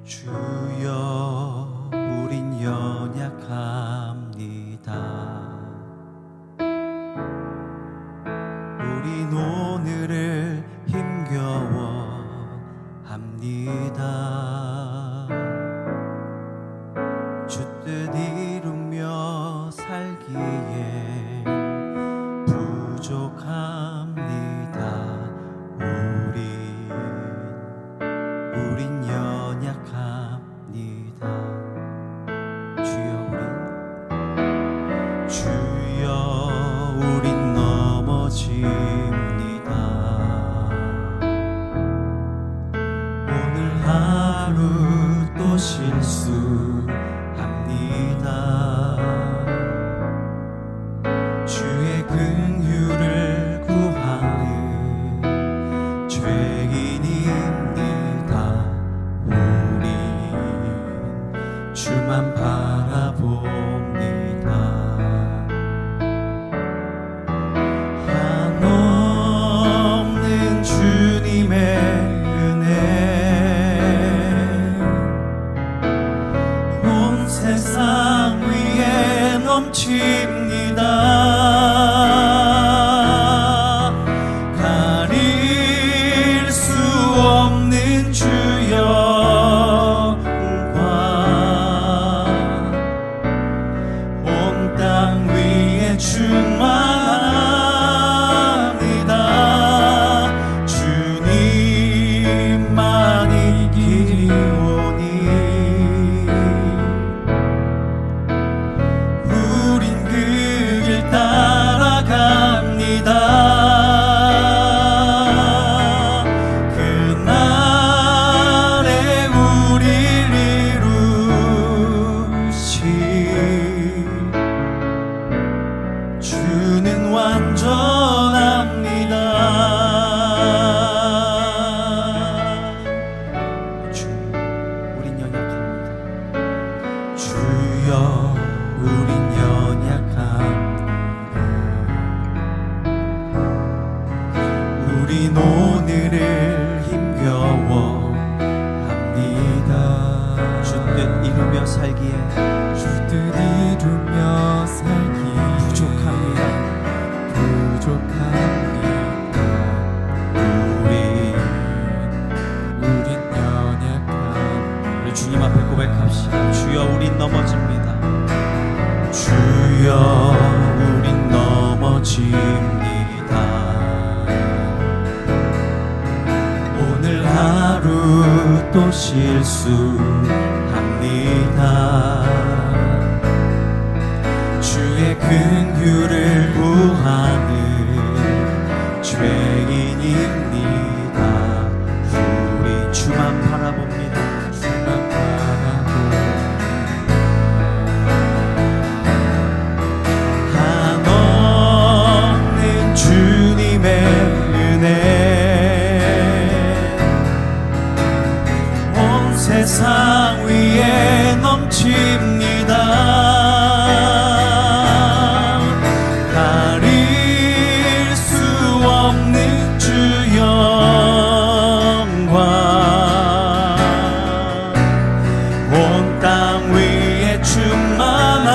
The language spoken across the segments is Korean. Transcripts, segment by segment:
주여 우린 연약합니다. 우린 오늘을 힘겨워합니다. 주 뜻 이루며 살기에 부족합니다. 우린 연약합니다. 주여 우린 넘어집니다. 오늘 하루 또 실수합니다. 주의 긍휼을 구하는 죄인입니다. 우린 주만 바라봅니다. 한없는 주님의 은혜 온 세상 위에 넘칩니다. 가릴 수 없는 주여 온 땅 위에 충만합니다. 주님만이 길이오니 우린 그 길 따라갑니다. 그날에 우릴 이루시 주는 완전합니다. 우린 연약합니다. 주여 우린 연약합니다. 우린 오늘을 힘겨워합니다. 주 뜻 이루며 살기에 주 뜻 이루며 살기에 부족합니다. 우린 연약합니다. 우리 주님 앞에 고백합시다. 주여 우린 넘어집니다. 주여 우린 넘어집니다. 오늘 하루 또 실수합니다. 주의 긍휼을 구하는 죄인입니다. 우리 주만 바라봅니다. 한없는 주님의 은혜 온 세상 위에 넘칩니다. 가릴 수 없는 주 영광 온 땅 위에 충만합니다.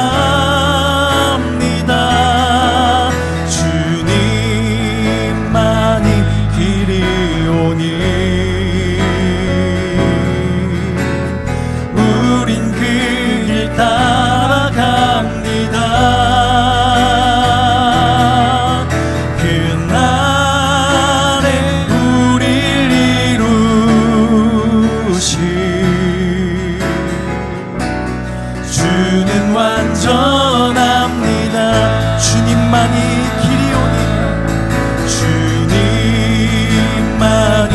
주님만이 길이오니 우린 그 길 따라갑니다. 그날에 우릴 이루시 주는 완전합니다. 주님만이 길이오니 주님만이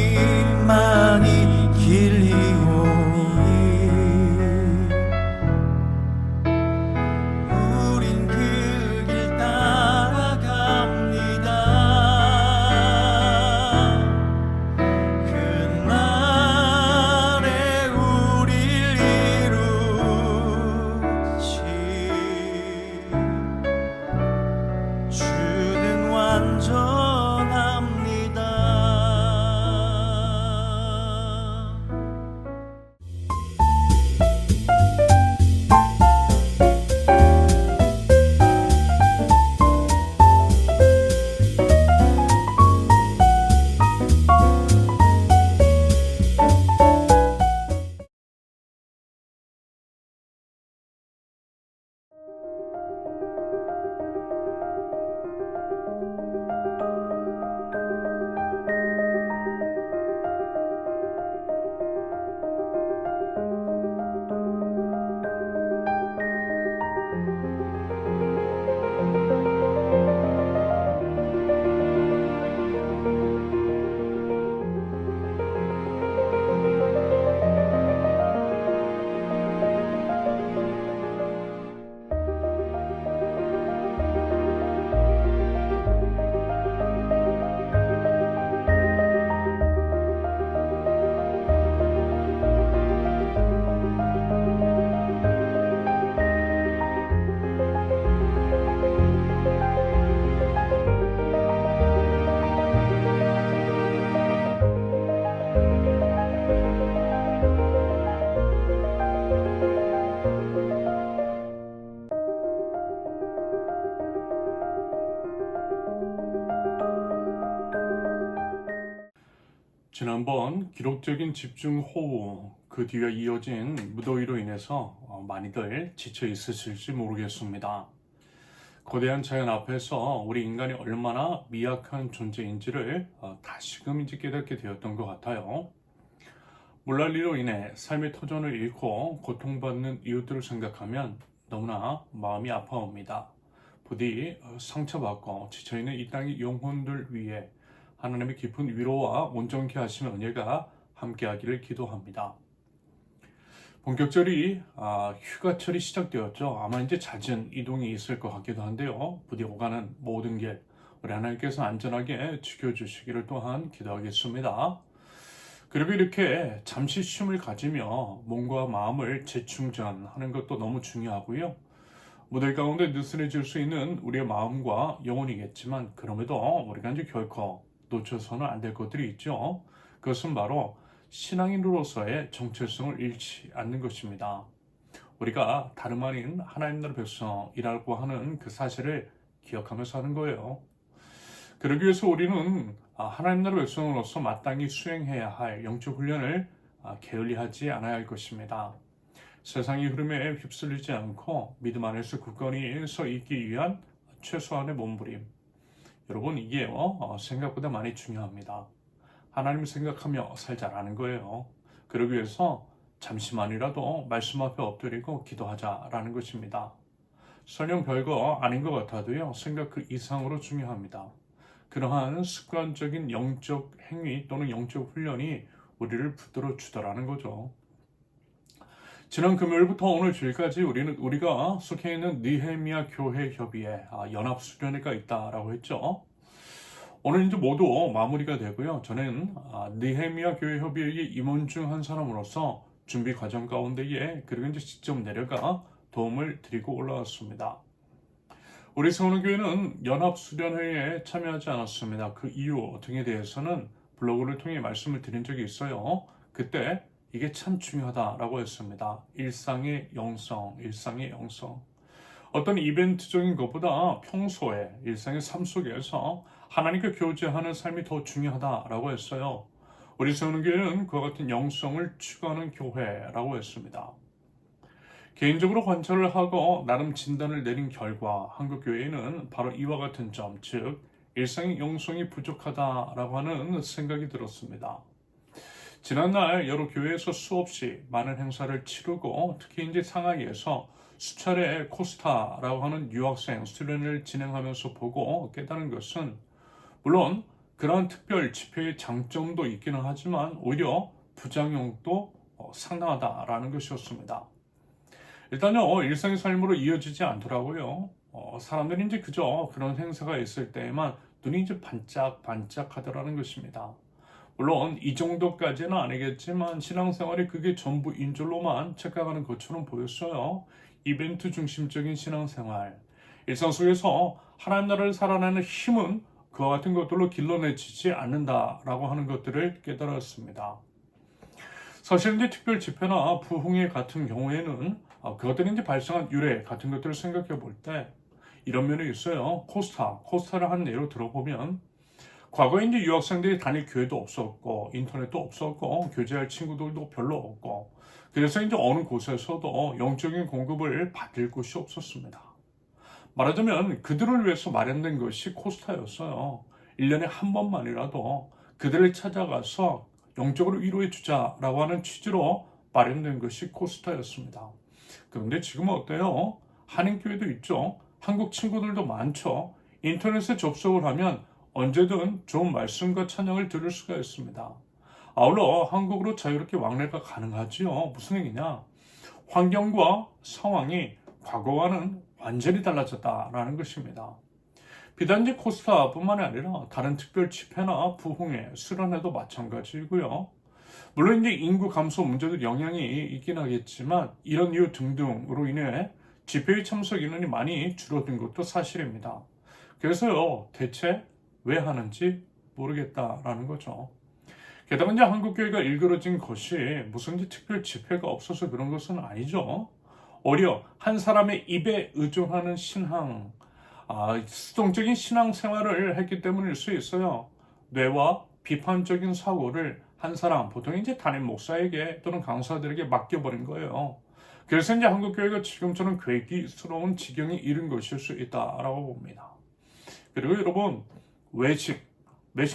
주님만이 길이오니 우린 그 길 따라갑니다. 그날에 우릴 이루시 주는 완전합니다. 지난번 기록적인 집중호우 그 뒤에 이어진 무더위로 인해서 많이들 지쳐 있으실지 모르겠습니다. 거대한 자연 앞에서 우리 인간이 얼마나 미약한 존재인지를 다시금 이제 깨닫게 되었던 것 같아요. 물난리로 인해 삶의 터전을 잃고 고통받는 이웃들을 생각하면 너무나 마음이 아파옵니다. 부디 상처받고 지쳐있는 이 땅의 영혼들 위해 하나님의 깊은 위로와 온전케 하시는 은혜가 함께하기를 기도합니다. 본격적이 휴가철이 시작되었죠. 아마 이제 잦은 이동이 있을 것 같기도 한데요. 부디 오가는 모든 길 우리 하나님께서 안전하게 지켜주시기를 또한 기도하겠습니다. 그리고 이렇게 잠시 쉼을 가지며 몸과 마음을 재충전하는 것도 너무 중요하고요. 무더위 가운데 느슨해질 수 있는 우리의 마음과 영혼이겠지만 그럼에도 우리가 이제 결코 놓쳐서는 안 될 것들이 있죠. 그것은 바로 신앙인으로서의 정체성을 잃지 않는 것입니다. 우리가 다름 아닌 하나님 나라 백성이라고 하는 그 사실을 기억하면서 하는 거예요. 그러기 위해서 우리는 하나님 나라 백성으로서 마땅히 수행해야 할 영적 훈련을 게을리하지 않아야 할 것입니다. 세상의 흐름에 휩쓸리지 않고 믿음 안에서 굳건히 서 있기 위한 최소한의 몸부림. 여러분 이게 생각보다 많이 중요합니다. 하나님 생각하며 살자라는 거예요. 그러기 위해서 잠시만이라도 말씀 앞에 엎드리고 기도하자라는 것입니다. 설령 별거 아닌 것 같아도요. 생각 그 이상으로 중요합니다. 그러한 습관적인 영적 행위 또는 영적 훈련이 우리를 붙들어 주더라는 거죠. 지난 금요일부터 오늘 주일까지 우리가 속해 있는 느헤미야 교회 협의회 연합 수련회가 있다라고 했죠. 오늘 이제 모두 마무리가 되고요. 저는 느헤미야 교회 협의회의 임원 중 한 사람으로서 준비 과정 가운데에 그리고 이제 직접 내려가 도움을 드리고 올라왔습니다. 우리 세우는교회는 연합 수련회에 참여하지 않았습니다. 그 이유 등에 대해서는 블로그를 통해 말씀을 드린 적이 있어요. 그때 이게 참 중요하다라고 했습니다. 일상의 영성. 어떤 이벤트적인 것보다 평소에 일상의 삶 속에서 하나님과 교제하는 삶이 더 중요하다라고 했어요. 우리 세우는교회는 그와 같은 영성을 추구하는 교회라고 했습니다. 개인적으로 관찰을 하고 나름 진단을 내린 결과 한국교회에는 바로 이와 같은 점, 즉 일상의 영성이 부족하다라고 하는 생각이 들었습니다. 지난날 여러 교회에서 수없이 많은 행사를 치르고 특히 이제 상하이에서 수차례 코스타라고 하는 유학생 수련을 진행하면서 보고 깨달은 것은 물론 그러한 특별 집회의 장점도 있기는 하지만 오히려 부작용도 상당하다라는 것이었습니다. 일단요, 일상의 삶으로 이어지지 않더라고요. 사람들이 이제 그저 그런 행사가 있을 때에만 눈이 이제 반짝반짝 하더라는 것입니다. 물론 이 정도까지는 아니겠지만 신앙생활이 그게 전부인 줄로만 착각하는 것처럼 보였어요. 이벤트 중심적인 신앙생활. 일상 속에서 하나님 나라를 살아내는 힘은 그와 같은 것들로 길러내지지 않는다라고 하는 것들을 깨달았습니다. 사실 이제 특별 집회나 부흥회 같은 경우에는 그것들이 이제 발생한 유래 같은 것들을 생각해 볼 때 이런 면이 있어요. 코스타를 한 예로 들어보면 과거에 이제 유학생들이 다닐 교회도 없었고 인터넷도 없었고 교제할 친구들도 별로 없고 그래서 이제 어느 곳에서도 영적인 공급을 받을 곳이 없었습니다. 말하자면 그들을 위해서 마련된 것이 코스타였어요. 1년에 한 번만이라도 그들을 찾아가서 영적으로 위로해 주자라고 하는 취지로 마련된 것이 코스타였습니다. 그런데 지금은 어때요? 한인교회도 있죠. 한국 친구들도 많죠. 인터넷에 접속을 하면 언제든 좋은 말씀과 찬양을 들을 수가 있습니다. 아울러 한국으로 자유롭게 왕래가 가능하지요. 무슨 얘기냐? 환경과 상황이 과거와는 완전히 달라졌다라는 것입니다. 비단지 코스타뿐만 아니라 다른 특별 집회나 부흥회, 수련회도 마찬가지이고요. 물론 이제 인구 감소 문제도 영향이 있긴 하겠지만 이런 이유 등등으로 인해 집회의 참석 인원이 많이 줄어든 것도 사실입니다. 그래서요, 대체 왜 하는지 모르겠다라는 거죠. 게다가 이제 한국교회가 일그러진 것이 무슨 특별 집회가 없어서 그런 것은 아니죠. 오히려 한 사람의 입에 의존하는 신앙, 수동적인 신앙생활을 했기 때문일 수 있어요. 뇌와 비판적인 사고를 한 사람, 보통 이제 담임 목사에게 또는 강사들에게 맡겨버린 거예요. 그래서 이제 한국교회가 지금처럼 괴기스러운 지경에 이른 것일 수 있다라고 봅니다. 그리고 여러분, 외식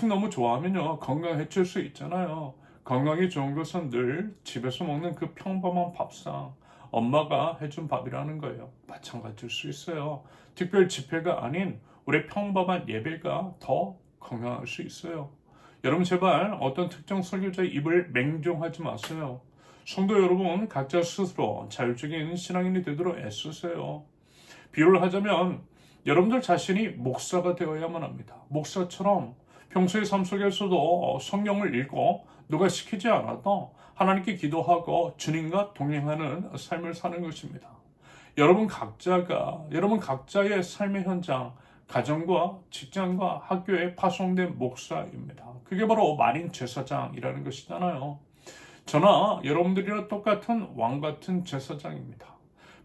너무 좋아하면요 건강해질 수 있잖아요. 건강이 좋은 것은 늘 집에서 먹는 그 평범한 밥상, 엄마가 해준 밥이라는 거예요. 마찬가지일 수 있어요. 특별 집회가 아닌 우리 평범한 예배가 더 건강할 수 있어요. 여러분 제발 어떤 특정 설교자의 입을 맹종하지 마세요. 성도 여러분 각자 스스로 자율적인 신앙인이 되도록 애쓰세요. 비유를 하자면 여러분들 자신이 목사가 되어야만 합니다. 목사처럼 평소의 삶 속에서도 성경을 읽고 누가 시키지 않아도 하나님께 기도하고 주님과 동행하는 삶을 사는 것입니다. 여러분 각자의 삶의 현장, 가정과 직장과 학교에 파송된 목사입니다. 그게 바로 만인 제사장이라는 것이잖아요. 저나 여러분들이랑 똑같은 왕 같은 제사장입니다.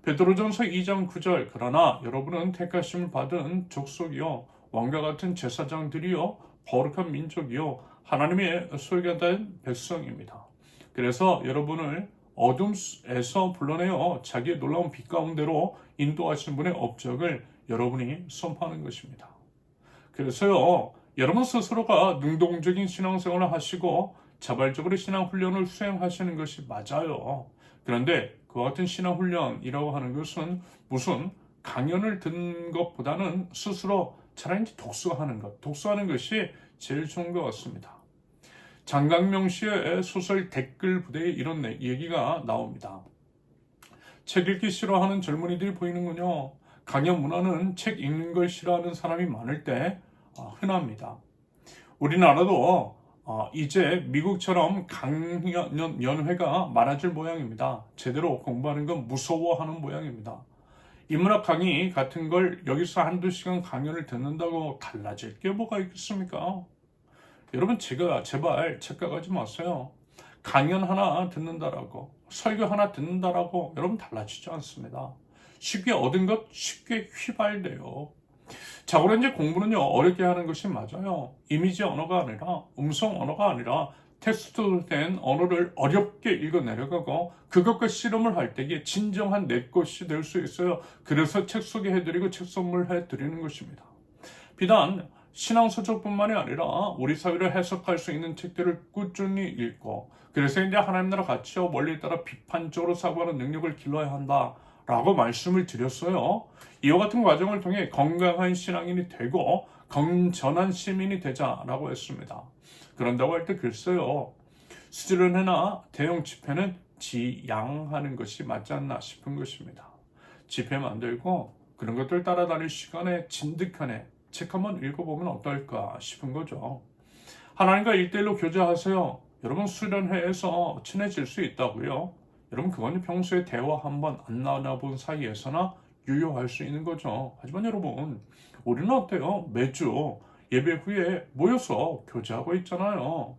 베드로전서 2장 9절 그러나 여러분은 택하심을 받은 족속이요 왕과 같은 제사장들이요 거룩한 민족이요 하나님의 소유된 백성입니다. 그래서 여러분을 어둠에서 불러내어 자기의 놀라운 빛 가운데로 인도하신 분의 업적을 여러분이 선포하는 것입니다. 그래서요 여러분 스스로가 능동적인 신앙생활을 하시고 자발적으로 신앙훈련을 수행하시는 것이 맞아요. 그런데 그와 같은 신앙훈련이라고 하는 것은 무슨 강연을 듣는 것보다는 스스로 차라리 독서하는 것이 제일 좋은 것 같습니다. 장강명 씨의 소설 댓글 부대에 이런 얘기가 나옵니다. 책 읽기 싫어하는 젊은이들이 보이는군요. 강연 문화는 책 읽는 걸 싫어하는 사람이 많을 때 흔합니다. 우리나라도 이제 미국처럼 강연 연회가 많아질 모양입니다. 제대로 공부하는 건 무서워하는 모양입니다. 인문학 강의 같은 걸 여기서 한두 시간 강연을 듣는다고 달라질 게 뭐가 있겠습니까? 여러분 제발 착각하지 마세요. 강연 하나 듣는다라고 설교 하나 듣는다라고 여러분 달라지지 않습니다. 쉽게 얻은 것 쉽게 휘발돼요. 자, 그럼 이제 공부는요 어렵게 하는 것이 맞아요. 이미지 언어가 아니라 음성 언어가 아니라 텍스트로 된 언어를 어렵게 읽어 내려가고 그것과 씨름을 할 때에 진정한 내 것이 될 수 있어요. 그래서 책 소개해드리고 책 선물해드리는 것입니다. 비단 신앙서적뿐만이 아니라 우리 사회를 해석할 수 있는 책들을 꾸준히 읽고 그래서 이제 하나님 나라 가치와 원리에 따라 비판적으로 사고하는 능력을 길러야 한다 라고 말씀을 드렸어요. 이와 같은 과정을 통해 건강한 신앙인이 되고 건전한 시민이 되자라고 했습니다. 그런다고 할 때 글쎄요. 수련회나 대형 집회는 지양하는 것이 맞지 않나 싶은 것입니다. 집회 만들고 그런 것들 따라다닐 시간에 진득하네 책 한번 읽어보면 어떨까 싶은 거죠. 하나님과 1대1로 교제하세요. 여러분 수련회에서 친해질 수 있다고요. 여러분 그건 평소에 대화 한번 안 나눠본 사이에서나 유효할 수 있는 거죠. 하지만 여러분 우리는 어때요? 매주 예배 후에 모여서 교제하고 있잖아요.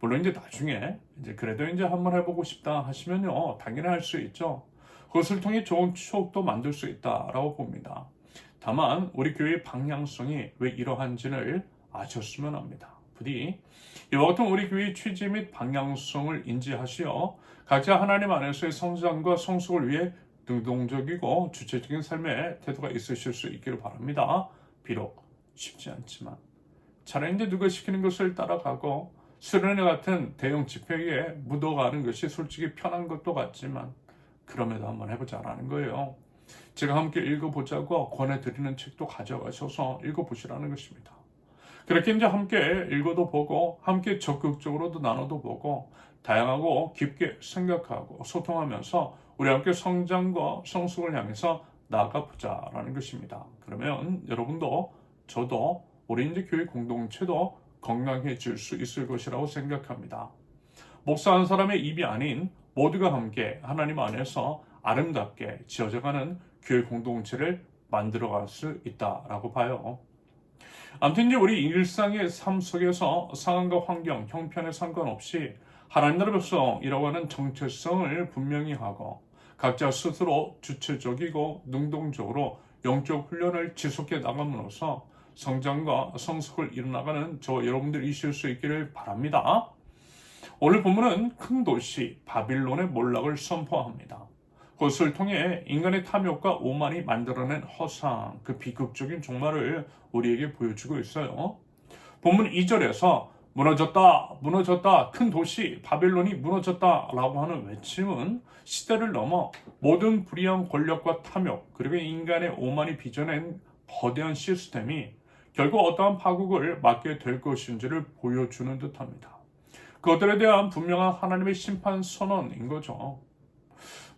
물론 이제 나중에 그래도 한번 해보고 싶다 하시면요 당연히 할 수 있죠. 그것을 통해 좋은 추억도 만들 수 있다라고 봅니다. 다만 우리 교회의 방향성이 왜 이러한지를 아셨으면 합니다. 부디 이와 같은 우리 교회의 취지 및 방향성을 인지하시어 각자 하나님 안에서의 성장과 성숙을 위해 능동적이고 주체적인 삶의 태도가 있으실 수 있기를 바랍니다. 비록 쉽지 않지만 차라리 누가 시키는 것을 따라가고 수련회 같은 대형 집회에 묻어가는 것이 솔직히 편한 것도 같지만 그럼에도 한번 해보자라는 거예요. 제가 함께 읽어보자고 권해드리는 책도 가져가셔서 읽어보시라는 것입니다. 그렇게 함께 읽어도 보고 함께 적극적으로도 나눠도 보고 다양하고 깊게 생각하고 소통하면서 우리 함께 성장과 성숙을 향해서 나아가보자라는 것입니다. 그러면 여러분도 저도 우리 교회 공동체도 건강해질 수 있을 것이라고 생각합니다. 목사 한 사람의 입이 아닌 모두가 함께 하나님 안에서 아름답게 지어져가는 교회 공동체를 만들어갈 수 있다라고 봐요. 아무튼 우리 일상의 삶 속에서 상황과 환경, 형편에 상관없이 하나님 나라 백성이라고 하는 정체성을 분명히 하고 각자 스스로 주체적이고 능동적으로 영적 훈련을 지속해 나감으로써 성장과 성숙을 이뤄나가는 저 여러분들이실 수 있기를 바랍니다. 오늘 본문은 큰 도시 바빌론의 몰락을 선포합니다. 그것을 통해 인간의 탐욕과 오만이 만들어낸 허상, 그 비극적인 종말을 우리에게 보여주고 있어요. 본문 2절에서 무너졌다, 무너졌다, 큰 도시 바빌론이 무너졌다 라고 하는 외침은 시대를 넘어 모든 불의한 권력과 탐욕 그리고 인간의 오만이 빚어낸 거대한 시스템이 결국 어떠한 파국을 맞게 될 것인지를 보여주는 듯합니다. 그것들에 대한 분명한 하나님의 심판 선언인 거죠.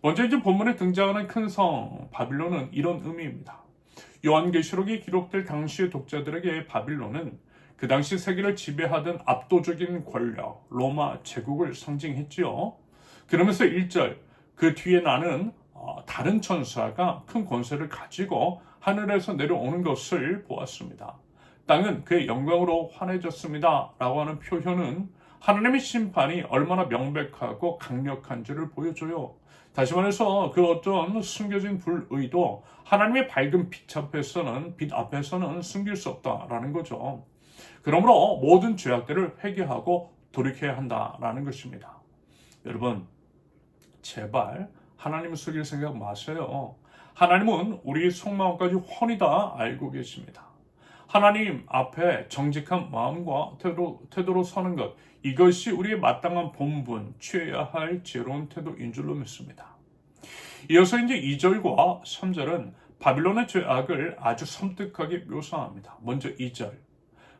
먼저 본문에 등장하는 큰 성 바빌론은 이런 의미입니다. 요한계시록이 기록될 당시의 독자들에게 바빌론은 그 당시 세계를 지배하던 압도적인 권력 로마 제국을 상징했지요. 그러면서 1절 그 뒤에 나는 다른 천사가 큰 권세를 가지고 하늘에서 내려오는 것을 보았습니다. 땅은 그의 영광으로 환해졌습니다 라고 하는 표현은 하나님의 심판이 얼마나 명백하고 강력한지를 보여줘요. 다시 말해서 그 어떤 숨겨진 불의도 하나님의 밝은 빛 앞에서는 숨길 수 없다라는 거죠. 그러므로 모든 죄악들을 회개하고 돌이켜야 한다라는 것입니다. 여러분 제발 하나님을 속일 생각 마세요. 하나님은 우리의 속마음까지 훤히 다 알고 계십니다. 하나님 앞에 정직한 마음과 태도로 서는 것 이것이 우리의 마땅한 본분 취해야 할 지혜로운 태도인 줄로 믿습니다. 이어서 2절과 3절은 바빌론의 죄악을 아주 섬뜩하게 묘사합니다. 먼저 2절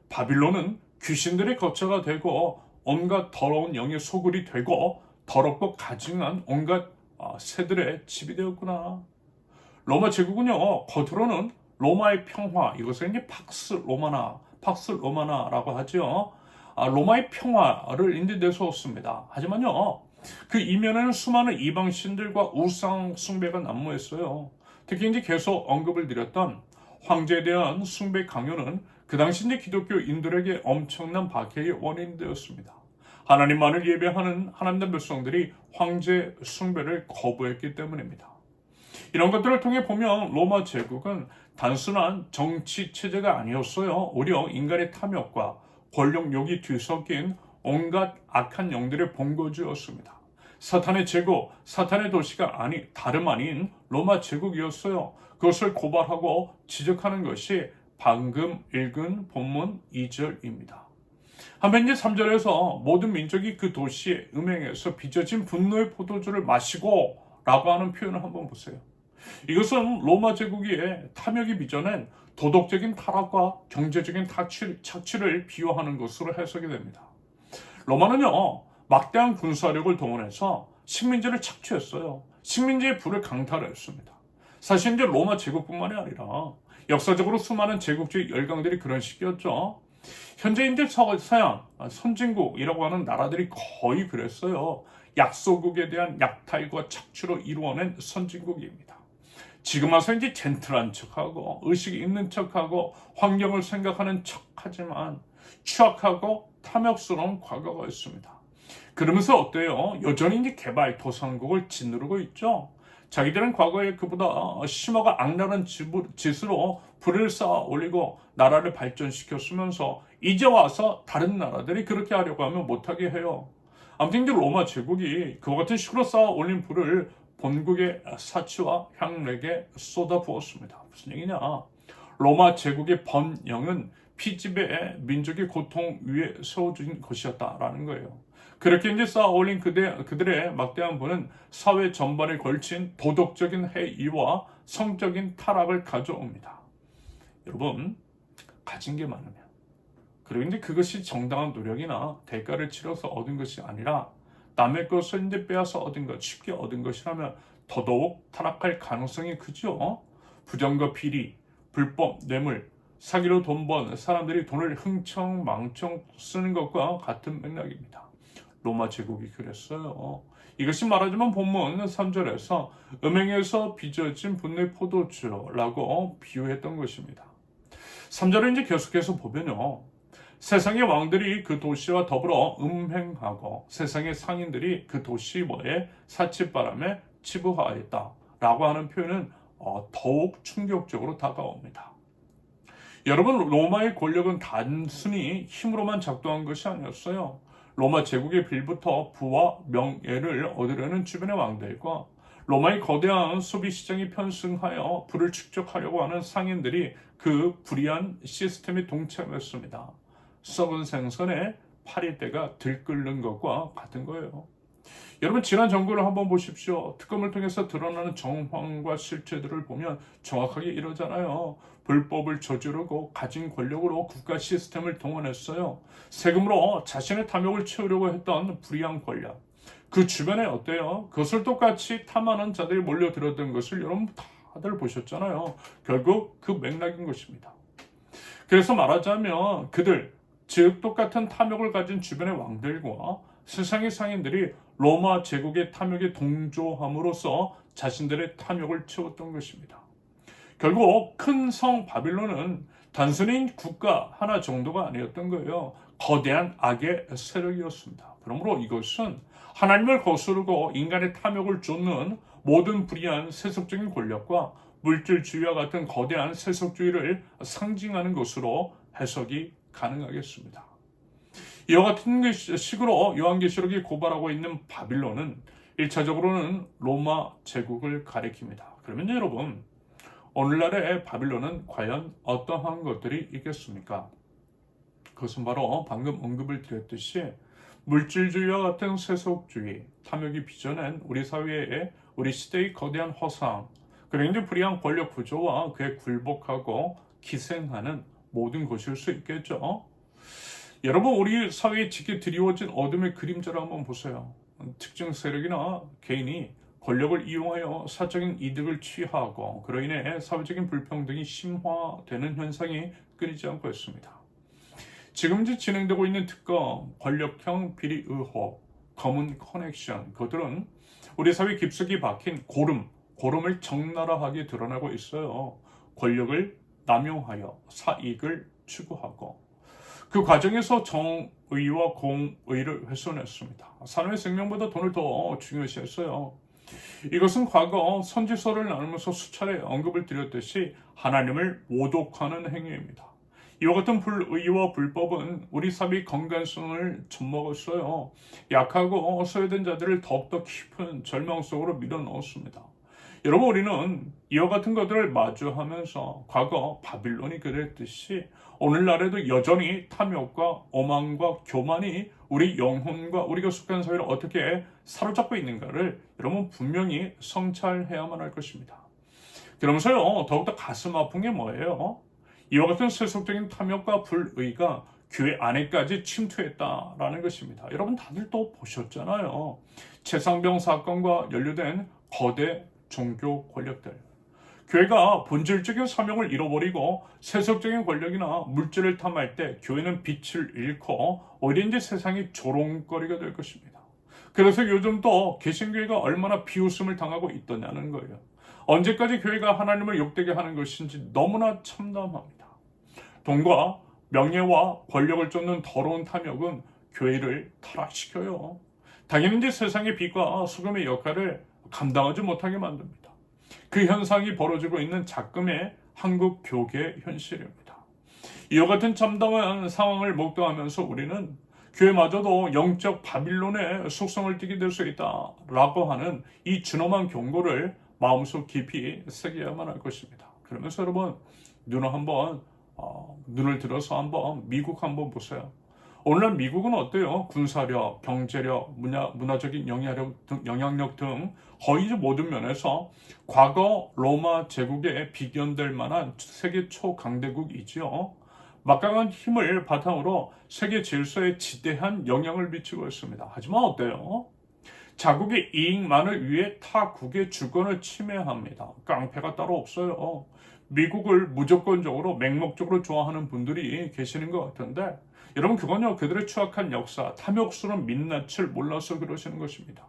바빌론은 귀신들의 거처가 되고 온갖 더러운 영의 소굴이 되고 더럽고 가증한 온갖 새들의 집이 되었구나. 로마 제국은요 겉으로는 로마의 평화 이것을 팍스 로마나라고 하죠. 로마의 평화를 내세웠습니다. 하지만요 그 이면에는 수많은 이방 신들과 우상 숭배가 난무했어요. 특히 계속 언급을 드렸던 황제에 대한 숭배 강요는 그 당시 기독교인들에게 엄청난 박해의 원인이 되었습니다. 하나님만을 예배하는 하나님의 백성들이 황제 숭배를 거부했기 때문입니다. 이런 것들을 통해 보면 로마 제국은 단순한 정치 체제가 아니었어요. 오히려 인간의 탐욕과 권력욕이 뒤섞인 온갖 악한 영들의 본거지였습니다. 사탄의 제국, 사탄의 도시가 다름 아닌 로마 제국이었어요. 그것을 고발하고 지적하는 것이 방금 읽은 본문 2절입니다. 한편 3절에서 모든 민족이 그 도시의 음행에서 빚어진 분노의 포도주를 마시고 라고 하는 표현을 한번 보세요. 이것은 로마 제국이 탐욕이 빚어낸 도덕적인 타락과 경제적인 착취를 비유하는 것으로 해석이 됩니다. 로마는요, 막대한 군사력을 동원해서 식민지를 착취했어요. 식민지의 부를 강탈했습니다. 사실 이제 로마 제국뿐만이 아니라 역사적으로 수많은 제국주의 열강들이 그런 식이었죠. 현재 이제 서양 선진국이라고 하는 나라들이 거의 그랬어요. 약소국에 대한 약탈과 착취로 이루어낸 선진국입니다. 지금 와서 이제 젠틀한 척하고 의식이 있는 척하고 환경을 생각하는 척하지만 추악하고 탐욕스러운 과거가 있습니다. 그러면서 어때요? 여전히 이제 개발도상국을 짓누르고 있죠. 자기들은 과거에 그보다 심하고 악랄한 짓으로 불을 쌓아 올리고 나라를 발전시켰으면서 이제 와서 다른 나라들이 그렇게 하려고 하면 못하게 해요. 아무튼 이제 로마 제국이 그와 같은 식으로 쌓아 올린 불을 본국의 사치와 향락에 쏟아부었습니다. 무슨 얘기냐? 로마 제국의 번영은 피지배의 민족의 고통 위에 세워진 것이었다라는 거예요. 그렇게 이제 쌓아 올린 그들의 막대한 부는 사회 전반에 걸친 도덕적인 해이와 성적인 타락을 가져옵니다. 여러분, 가진 게 많으면, 그리고 이제 그것이 정당한 노력이나 대가를 치러서 얻은 것이 아니라 남의 것을 이제 빼앗아 얻은 것, 쉽게 얻은 것이라면 더더욱 타락할 가능성이 크죠. 부정과 비리, 불법 뇌물, 사기로 돈 번 사람들이 돈을 흥청망청 쓰는 것과 같은 맥락입니다. 로마 제국이 그랬어요. 이것이 말하자면 본문 3절에서 음행에서 빚어진 분노의 포도주라고 비유했던 것입니다. 3절을 이제 계속해서 보면요. 세상의 왕들이 그 도시와 더불어 음행하고 세상의 상인들이 그 도시의 사치바람에 치부하였다라고 하는 표현은 더욱 충격적으로 다가옵니다. 여러분, 로마의 권력은 단순히 힘으로만 작동한 것이 아니었어요. 로마 제국의 빌부터 부와 명예를 얻으려는 주변의 왕들과 로마의 거대한 소비시장이 편승하여 부를 축적하려고 하는 상인들이 그 불의한 시스템에 동참했습니다. 썩은 생선에 파리떼가 들끓는 것과 같은 거예요. 여러분, 지난 정권을 한번 보십시오. 특검을 통해서 드러나는 정황과 실체들을 보면 정확하게 이러잖아요. 불법을 저지르고 가진 권력으로 국가 시스템을 동원했어요. 세금으로 자신의 탐욕을 채우려고 했던 불의한 권력. 그 주변에 어때요? 그것을 똑같이 탐하는 자들이 몰려들었던 것을 여러분 다들 보셨잖아요. 결국 그 맥락인 것입니다. 그래서 말하자면 그들, 즉 똑같은 탐욕을 가진 주변의 왕들과 세상의 상인들이 로마 제국의 탐욕에 동조함으로써 자신들의 탐욕을 채웠던 것입니다. 결국 큰 성 바빌론은 단순히 국가 하나 정도가 아니었던 거예요. 거대한 악의 세력이었습니다. 그러므로 이것은 하나님을 거스르고 인간의 탐욕을 쫓는 모든 불의한 세속적인 권력과 물질주의와 같은 거대한 세속주의를 상징하는 것으로 해석이 가능하겠습니다. 이와 같은 식으로 요한계시록이 고발하고 있는 바빌론은 1차적으로는 로마 제국을 가리킵니다. 그러면 여러분, 오늘날의 바빌론은 과연 어떠한 것들이 있겠습니까? 그것은 바로 방금 언급을 드렸듯이 물질주의와 같은 세속주의, 탐욕이 빚어낸 우리 사회의 우리 시대의 거대한 허상, 그리고 이제 불의한 권력 구조와 그에 굴복하고 기생하는 모든 것일 수 있겠죠. 여러분, 우리 사회에 짙게 드리워진 어둠의 그림자를 한번 보세요. 특정 세력이나 개인이 권력을 이용하여 사적인 이득을 취하고 그로 인해 사회적인 불평등이 심화되는 현상이 끊이지 않고 있습니다. 지금 진행되고 있는 특검, 권력형 비리 의혹, 검은 커넥션, 그들은 우리 사회 깊숙이 박힌 고름을 적나라하게 드러나고 있어요. 권력을 남용하여 사익을 추구하고 그 과정에서 정의와 공의를 훼손했습니다. 사람의 생명보다 돈을 더 중요시했어요. 이것은 과거 선지서를 나누면서 수차례 언급을 드렸듯이 하나님을 모독하는 행위입니다. 이와 같은 불의와 불법은 우리 사회의 건강성을 젖먹었어요. 약하고 소외된 자들을 더욱더 깊은 절망 속으로 밀어넣었습니다. 여러분, 우리는 이와 같은 것들을 마주하면서 과거 바빌론이 그랬듯이 오늘날에도 여전히 탐욕과 오만과 교만이 우리 영혼과 우리가 속한 사회를 어떻게 사로잡고 있는가를 여러분 분명히 성찰해야만 할 것입니다. 그러면서요, 더욱더 가슴 아픈 게 뭐예요? 이와 같은 세속적인 탐욕과 불의가 교회 안에까지 침투했다라는 것입니다. 여러분 다들 또 보셨잖아요. 최상병 사건과 연루된 거대 종교 권력들. 교회가 본질적인 사명을 잃어버리고 세속적인 권력이나 물질을 탐할 때 교회는 빛을 잃고 오히려 이제 세상이 조롱거리가 될 것입니다. 그래서 요즘 또 개신교회가 얼마나 비웃음을 당하고 있더냐는 거예요. 언제까지 교회가 하나님을 욕되게 하는 것인지 너무나 참담합니다. 돈과 명예와 권력을 쫓는 더러운 탐욕은 교회를 타락시켜요. 당연히 이제 세상의 빛과 소금의 역할을 감당하지 못하게 만듭니다. 그 현상이 벌어지고 있는 작금의 한국 교계 현실입니다. 이와 같은 참담한 상황을 목도하면서 우리는 교회마저도 영적 바빌론의 속성을 띠게 될 수 있다라고 하는 이 준엄한 경고를 마음속 깊이 새겨야만 할 것입니다. 그러면서 여러분 눈을 들어서 한번 미국 한번 보세요. 오늘날 미국은 어때요? 군사력, 경제력, 문화적인 영향력 등 거의 모든 면에서 과거 로마 제국에 비견될 만한 세계 초강대국이지요. 막강한 힘을 바탕으로 세계 질서에 지대한 영향을 미치고 있습니다. 하지만 어때요? 자국의 이익만을 위해 타국의 주권을 침해합니다. 깡패가 따로 없어요. 미국을 무조건적으로 맹목적으로 좋아하는 분들이 계시는 것 같은데 여러분 그건요 그들의 추악한 역사, 탐욕스러운 민낯을 몰라서 그러시는 것입니다.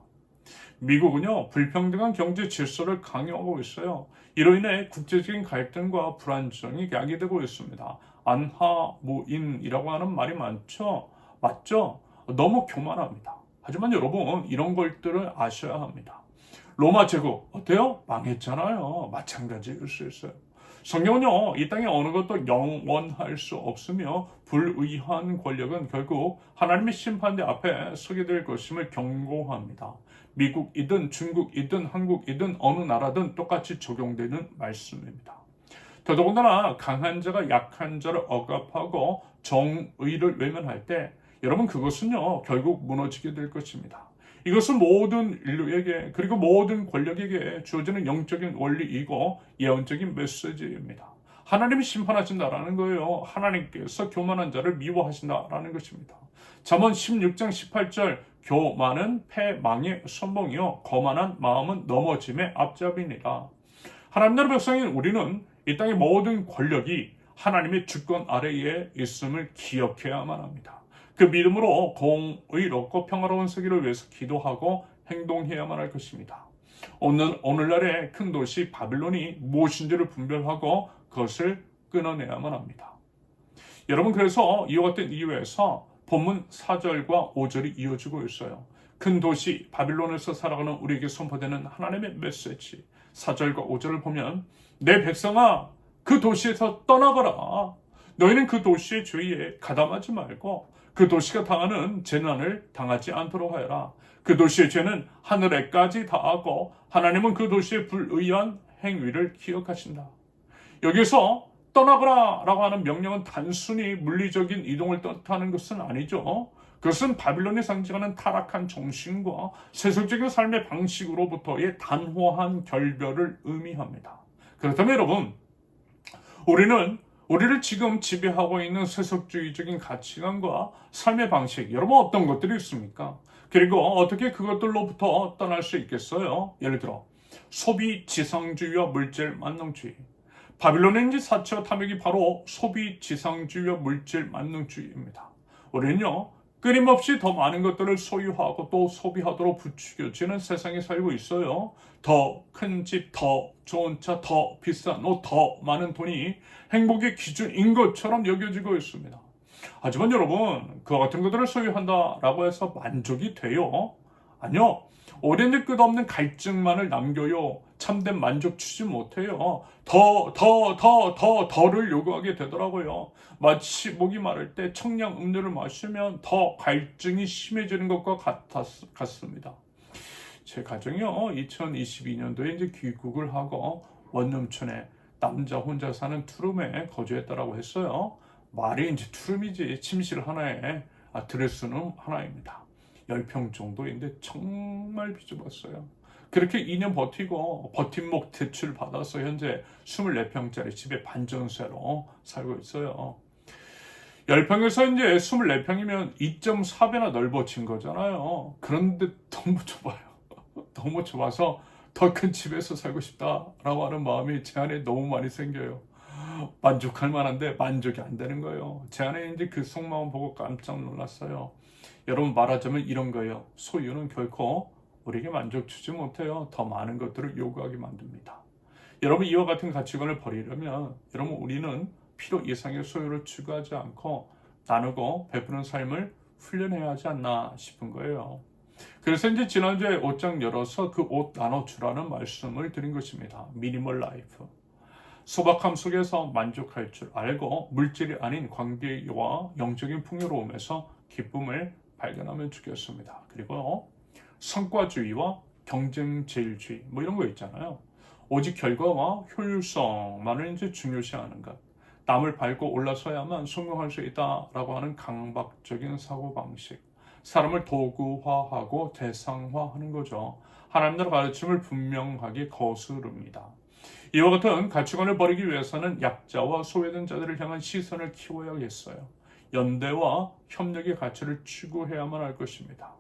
미국은요 불평등한 경제 질서를 강요하고 있어요. 이로 인해 국제적인 갈등과 불안정이 야기되고 있습니다. 안하무인이라고 하는 말이 많죠? 맞죠? 너무 교만합니다. 하지만 여러분 이런 것들을 아셔야 합니다. 로마 제국 어때요? 망했잖아요. 마찬가지일 수 있어요. 성경은요 이 땅에 어느 것도 영원할 수 없으며 불의한 권력은 결국 하나님의 심판대 앞에 서게 될 것임을 경고합니다. 미국이든 중국이든 한국이든 어느 나라든 똑같이 적용되는 말씀입니다. 더더군다나 강한 자가 약한 자를 억압하고 정의를 외면할 때 여러분 그것은요 결국 무너지게 될 것입니다. 이것은 모든 인류에게 그리고 모든 권력에게 주어지는 영적인 원리이고 예언적인 메시지입니다. 하나님이 심판하신다라는 거예요. 하나님께서 교만한 자를 미워하신다라는 것입니다. 잠언 16장 18절 교만은 패망의 선봉이요 거만한 마음은 넘어짐의 앞잡이니라. 하나님 나라 백성인 우리는 이 땅의 모든 권력이 하나님의 주권 아래에 있음을 기억해야만 합니다. 그 믿음으로 공의롭고 평화로운 세계를 위해서 기도하고 행동해야만 할 것입니다. 오늘날의 큰 도시 바빌론이 무엇인지를 분별하고 그것을 끊어내야만 합니다. 여러분 그래서 이와 같은 이유에서 본문 4절과 5절이 이어지고 있어요. 큰 도시 바빌론에서 살아가는 우리에게 선포되는 하나님의 메시지 4절과 5절을 보면 내 백성아 그 도시에서 떠나가라. 너희는 그 도시의 죄에 가담하지 말고 그 도시가 당하는 재난을 당하지 않도록 하여라. 그 도시의 죄는 하늘에까지 닿았고 하나님은 그 도시의 불의한 행위를 기억하신다. 여기서 떠나거라 라고 하는 명령은 단순히 물리적인 이동을 뜻하는 것은 아니죠. 그것은 바빌론이 상징하는 타락한 정신과 세속적인 삶의 방식으로부터의 단호한 결별을 의미합니다. 그렇다면 여러분 우리를 지금 지배하고 있는 세속주의적인 가치관과 삶의 방식, 여러분 어떤 것들이 있습니까? 그리고 어떻게 그것들로부터 떠날 수 있겠어요? 예를 들어 소비 지상주의와 물질 만능주의. 바빌론의 사치와 탐욕이 바로 소비 지상주의와 물질 만능주의입니다. 우리는요 끊임없이 더 많은 것들을 소유하고 또 소비하도록 부추겨지는 세상에 살고 있어요. 더 큰 집, 더 좋은 차, 더 비싼 옷, 더 많은 돈이 행복의 기준인 것처럼 여겨지고 있습니다. 하지만 여러분 그와 같은 것들을 소유한다라고 해서 만족이 돼요? 아니요. 오랜 끝없는 갈증만을 남겨요. 참된 만족 주지 못해요. 더를 요구하게 되더라고요. 마치 목이 마를 때 청량 음료를 마시면 더 갈증이 심해지는 것과 같습니다. 제 가정이요 2022년도에 이제 귀국을 하고 원룸촌에 남자 혼자 사는 투룸에 거주했다라고 했어요. 말이 이제 투룸이지 침실 하나에 드레스룸 하나입니다. 10평 정도인데 정말 비좁았어요. 그렇게 2년 버티고 버팀목 대출 받아서 현재 24평짜리 집에 반전세로 살고 있어요. 10평에서 이제 24평이면 2.4배나 넓어진 거잖아요. 그런데 너무 좁아요. 너무 좁아서 더 큰 집에서 살고 싶다라고 하는 마음이 제 안에 너무 많이 생겨요. 만족할 만한데 만족이 안 되는 거예요. 제 안에 이제 그 속마음 보고 깜짝 놀랐어요. 여러분, 말하자면 이런 거예요. 소유는 결코 우리에게 만족 주지 못해요. 더 많은 것들을 요구하게 만듭니다. 여러분, 이와 같은 가치관을 버리려면 여러분, 우리는 필요 이상의 소유를 추구하지 않고 나누고 베푸는 삶을 훈련해야 하지 않나 싶은 거예요. 그래서 이제 지난주에 옷장 열어서 그 옷 나눠주라는 말씀을 드린 것입니다. 미니멀 라이프. 소박함 속에서 만족할 줄 알고 물질이 아닌 관계와 영적인 풍요로움에서 기쁨을 발견하면 좋겠습니다. 그리고 성과주의와 경쟁제일주의 뭐 이런 거 있잖아요. 오직 결과와 효율성만을 이제 중요시하는 것. 남을 밟고 올라서야만 성공할 수 있다라고 하는 강박적인 사고방식. 사람을 도구화하고 대상화하는 거죠. 하나님의 가르침을 분명하게 거스릅니다. 이와 같은 가치관을 버리기 위해서는 약자와 소외된 자들을 향한 시선을 키워야겠어요. 연대와 협력의 가치를 추구해야만 할 것입니다.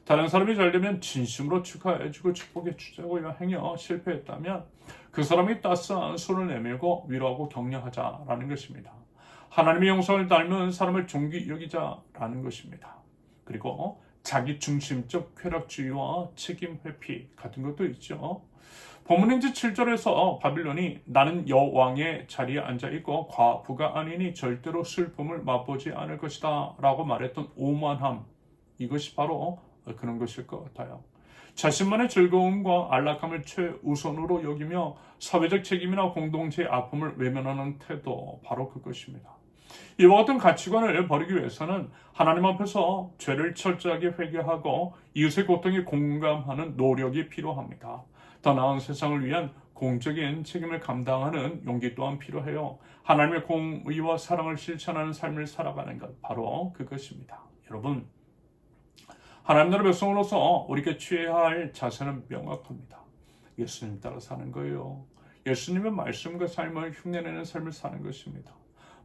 다른 사람이 잘 되면 진심으로 축하해주고 축복해 주자고 행여 실패했다면 그 사람이 따스한 손을 내밀고 위로하고 격려하자라는 것입니다. 하나님의 영성을 닮은 사람을 존귀 여기자라는 것입니다. 그리고 자기 중심적 쾌락주의와 책임 회피 같은 것도 있죠. 본문 이제 7절에서 바빌론이 나는 여왕의 자리에 앉아있고 과부가 아니니 절대로 슬픔을 맛보지 않을 것이다 라고 말했던 오만함, 이것이 바로 그런 것일 것 같아요. 자신만의 즐거움과 안락함을 최우선으로 여기며 사회적 책임이나 공동체의 아픔을 외면하는 태도, 바로 그것입니다. 이와 같은 가치관을 버리기 위해서는 하나님 앞에서 죄를 철저하게 회개하고 이웃의 고통에 공감하는 노력이 필요합니다. 더 나은 세상을 위한 공적인 책임을 감당하는 용기 또한 필요해요. 하나님의 공의와 사랑을 실천하는 삶을 살아가는 것, 바로 그것입니다. 여러분, 하나님 나라 백성으로서 우리가 취해야 할 자세는 명확합니다. 예수님 따라 사는 거예요. 예수님의 말씀과 삶을 흉내내는 삶을 사는 것입니다.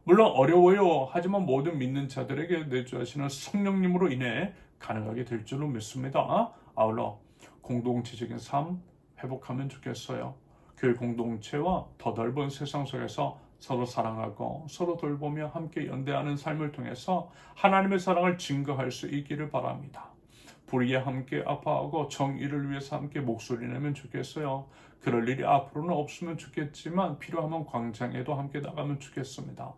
물론 어려워요. 하지만 모든 믿는 자들에게 내주하시는 성령님으로 인해 가능하게 될 줄로 믿습니다. 아울러 공동체적인 삶 회복하면 좋겠어요. 교회 공동체와 더 넓은 세상 속에서 서로 사랑하고 서로 돌보며 함께 연대하는 삶을 통해서 하나님의 사랑을 증거할 수 있기를 바랍니다. 불의에 함께 아파하고 정의를 위해서 함께 목소리 내면 좋겠어요. 그럴 일이 앞으로는 없으면 좋겠지만 필요하면 광장에도 함께 나가면 좋겠습니다.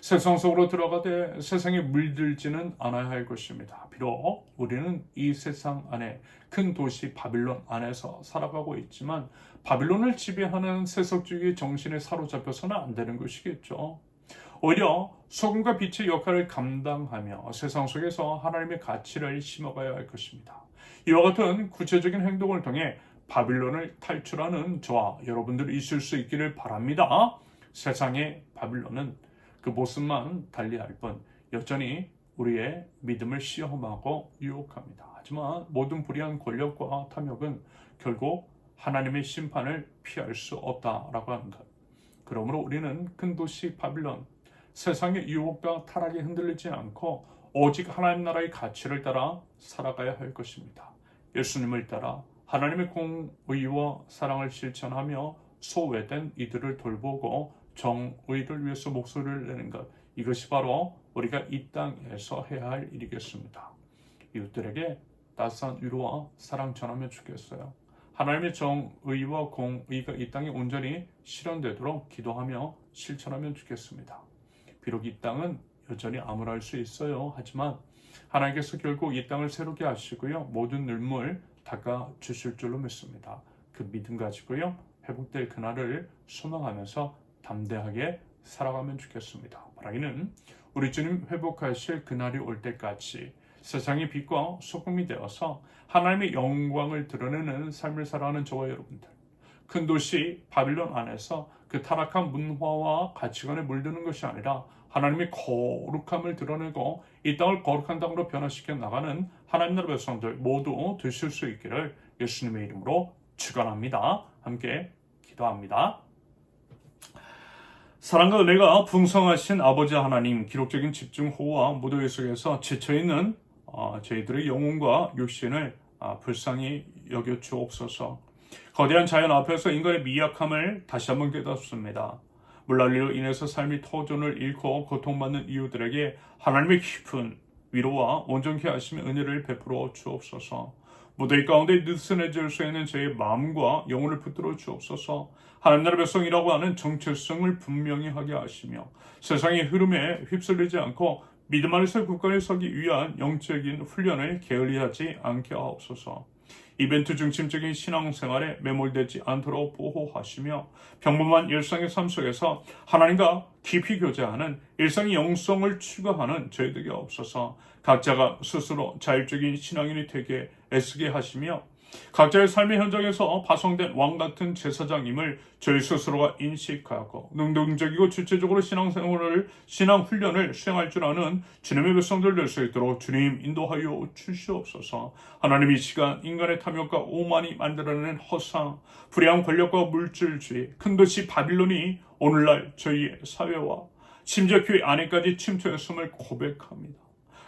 세상 속으로 들어가되 세상에 물들지는 않아야 할 것입니다. 비록 우리는 이 세상 안에 큰 도시 바빌론 안에서 살아가고 있지만 바빌론을 지배하는 세속주의 정신에 사로잡혀서는 안 되는 것이겠죠. 오히려 소금과 빛의 역할을 감당하며 세상 속에서 하나님의 가치를 심어가야 할 것입니다. 이와 같은 구체적인 행동을 통해 바빌론을 탈출하는 저와 여러분들이 있을 수 있기를 바랍니다. 세상의 바빌론은 그 모습만 달리할 뿐 여전히 우리의 믿음을 시험하고 유혹합니다. 하지만 모든 불의한 권력과 탐욕은 결국 하나님의 심판을 피할 수 없다라고 하는 것. 그러므로 우리는 큰 도시 바빌론, 세상의 유혹과 타락에 흔들리지 않고 오직 하나님 나라의 가치를 따라 살아가야 할 것입니다. 예수님을 따라 하나님의 공의와 사랑을 실천하며 소외된 이들을 돌보고 정의를 위해서 목소리를 내는 것, 이것이 바로 우리가 이 땅에서 해야 할 일이겠습니다. 이웃들에게 따스한 위로와 사랑 전하면 좋겠어요. 하나님의 정의와 공의가 이 땅에 온전히 실현되도록 기도하며 실천하면 좋겠습니다. 비록 이 땅은 여전히 암울할 수 있어요. 하지만 하나님께서 결국 이 땅을 새롭게 하시고요, 모든 눈물 닦아 주실 줄로 믿습니다. 그 믿음 가지고요, 회복될 그날을 소망하면서 담대하게 살아가면 좋겠습니다. 바라기는 우리 주님 회복하실 그날이 올 때까지 세상의 빛과 소금이 되어서 하나님의 영광을 드러내는 삶을 살아가는 저와 여러분들, 큰 도시 바빌론 안에서 그 타락한 문화와 가치관에 물드는 것이 아니라 하나님의 거룩함을 드러내고 이 땅을 거룩한 땅으로 변화시켜 나가는 하나님 나라 백성들 모두 되실 수 있기를 예수님의 이름으로 축원합니다. 함께 기도합니다. 사랑과 은혜가 풍성하신 아버지 하나님, 기록적인 집중호우와 무더위 속에서 지쳐있는 저희들의 영혼과 육신을 불쌍히 여겨 주옵소서. 거대한 자연 앞에서 인간의 미약함을 다시 한번 깨닫습니다. 물난리로 인해서 삶이 터전을 잃고 고통받는 이웃들에게 하나님의 깊은 위로와 온전케 하시며 은혜를 베풀어 주옵소서. 무더위 가운데 느슨해질 수 있는 저의 마음과 영혼을 붙들어 주옵소서. 하나님 나라 백성이라고 하는 정체성을 분명히 하게 하시며 세상의 흐름에 휩쓸리지 않고 믿음 안에서 굳건히 서기 위한 영적인 훈련을 게을리하지 않게 하옵소서. 이벤트 중심적인 신앙생활에 매몰되지 않도록 보호하시며 평범한 일상의 삶 속에서 하나님과 깊이 교제하는 일상의 영성을 추구하는 저희들이 없어서 각자가 스스로 자율적인 신앙인이 되게 애쓰게 하시며 각자의 삶의 현장에서 파송된 왕같은 제사장임을 저희 스스로가 인식하고 능동적이고 주체적으로 신앙 훈련을 수행할 줄 아는 주님의 백성들 될 수 있도록 주님 인도하여 주시옵소서. 하나님 이 시간 인간의 탐욕과 오만이 만들어내는 허상, 불의한 권력과 물질주의, 큰 도시 바빌론이 오늘날 저희의 사회와 심지어 교회 안에까지 침투했음을 고백합니다.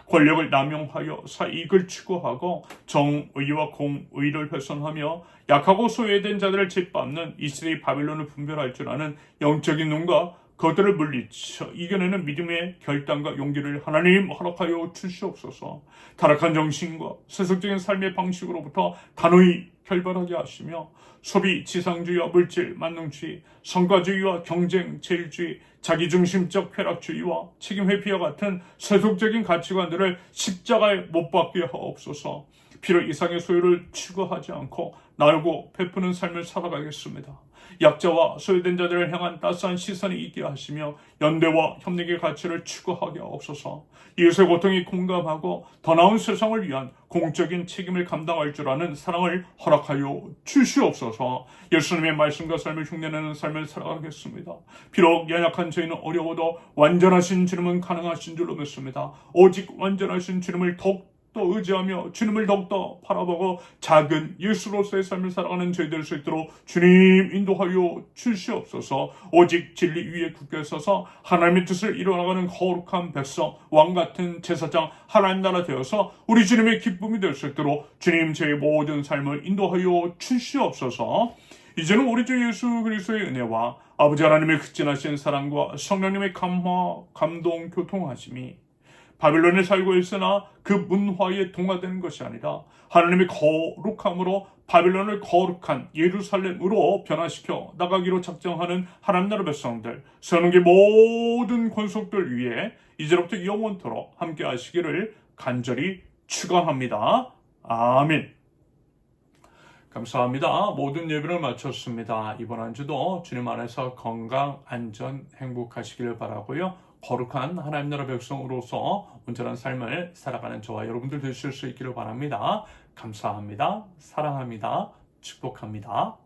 권력을 남용하여 사이익을 추구하고 정의와 공의를 훼손하며 약하고 소외된 자들을 짓밟는 이 시대의 바빌론을 분별할 줄 아는 영적인 눈과 그들을 물리쳐 이겨내는 믿음의 결단과 용기를 하나님 허락하여 주시옵소서. 타락한 정신과 세속적인 삶의 방식으로부터 단호히 결발하게 하시며 소비, 지상주의와 물질, 만능주의, 성과주의와 경쟁, 제일주의, 자기중심적 쾌락주의와 책임회피와 같은 세속적인 가치관들을 십자가에 못 박게 하옵소서. 필요 이상의 소유를 추구하지 않고 나누고 베푸는 삶을 살아가겠습니다. 약자와 소외된 자들을 향한 따스한 시선이 있게 하시며 연대와 협력의 가치를 추구하게 하옵소서. 이웃의 고통에 공감하고 더 나은 세상을 위한 공적인 책임을 감당할 줄 아는 사랑을 허락하여 주시옵소서. 예수님의 말씀과 삶을 흉내내는 삶을 살아가겠습니다. 비록 연약한 저희는 어려워도 완전하신 주님은 가능하신 줄로 믿습니다. 오직 완전하신 주님을 더욱더 의지하며 주님을 더욱더 바라보고 작은 예수로서의 삶을 살아가는 저희 될 수 있도록 주님 인도하여 주시옵소서. 오직 진리 위에 굳게 서서 하나님의 뜻을 이뤄나가는 거룩한 백성, 왕같은 제사장, 하나님 나라 되어서 우리 주님의 기쁨이 될 수 있도록 주님 저의 모든 삶을 인도하여 주시옵소서. 이제는 우리 주 예수 그리스도의 은혜와 아버지 하나님의 극진하신 사랑과 성령님의 감화, 감동, 교통하심이 바빌론에 살고 있으나 그 문화에 동화되는 것이 아니라 하나님의 거룩함으로 바빌론을 거룩한 예루살렘으로 변화시켜 나가기로 작정하는 하나님 나라 백성들, 선흥의 모든 권속들 위에 이제로부터 영원토록 함께 하시기를 간절히 축원합니다. 아멘. 감사합니다. 모든 예배를 마쳤습니다. 이번 한 주도 주님 안에서 건강, 안전, 행복하시기를 바라고요. 거룩한 하나님 나라 백성으로서 온전한 삶을 살아가는 저와 여러분들 되실 수 있기를 바랍니다. 감사합니다. 사랑합니다. 축복합니다.